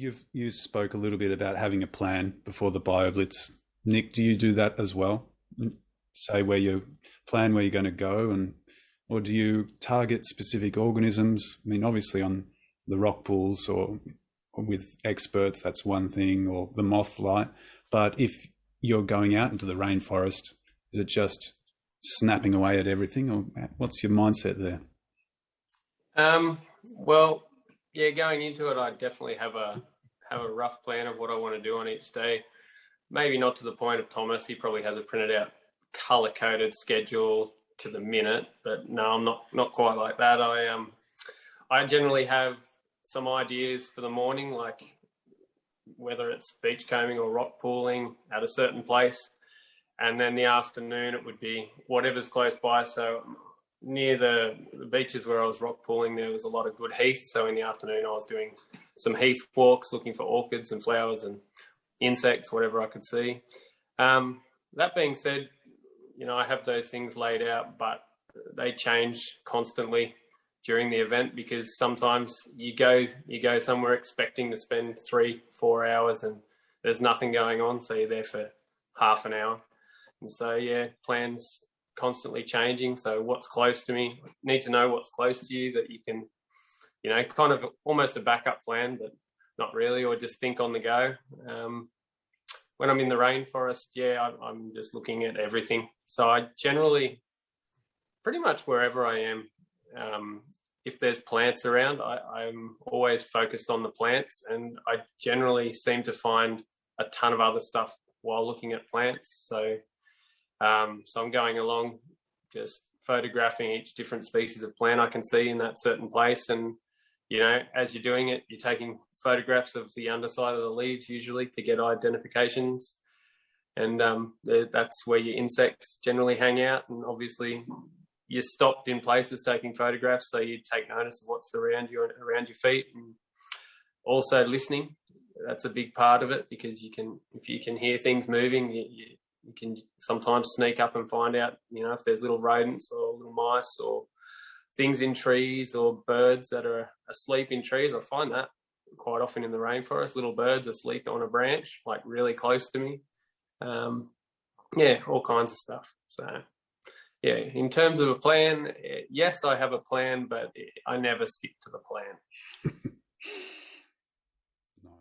You spoke a little bit about having a plan before the BioBlitz. Nick, do you do that as well? Say where you plan where you're going to go, and or do you target specific organisms? I mean, obviously on the rock pools or with experts, that's one thing, or the moth light. But if you're going out into the rainforest, is it just snapping away at everything, or what's your mindset there? Well, yeah, going into it, I definitely have a rough plan of what I want to do on each day. Maybe not to the point of Thomas. He probably has a printed out color-coded schedule to the minute, but no, I'm not quite like that. I generally have some ideas for the morning, like whether it's beachcombing or rock pooling at a certain place, and then the afternoon it would be whatever's close by. So near the beaches where I was rock pooling, there was a lot of good heath. So in the afternoon, I was doing some heath walks, looking for orchids and flowers and insects, whatever I could see. That being said, I have those things laid out, but they change constantly during the event, because sometimes you go somewhere expecting to spend 3-4 hours and there's nothing going on. So you're there for half an hour. And so, yeah, plans constantly changing. So what's close to me, need to know what's close to you that you can, kind of almost a backup plan, but not really, or just think on the go. When I'm in the rainforest, I'm just looking at everything. So I generally, pretty much wherever I am, if there's plants around, I'm always focused on the plants, and I generally seem to find a ton of other stuff while looking at plants. So I'm going along just photographing each different species of plant I can see in that certain place. And, as you're doing it, you're taking photographs of the underside of the leaves usually to get identifications. And that's where your insects generally hang out. And obviously you're stopped in places taking photographs, so you take notice of what's around you and around your feet. And also listening, that's a big part of it, because if you can hear things moving, you can sometimes sneak up and find out, if there's little rodents or little mice or things in trees or birds that are asleep in trees. I find that quite often in the rainforest, little birds asleep on a branch, like really close to me. All kinds of stuff. So, yeah, in terms of a plan, yes, I have a plan, but I never stick to the plan.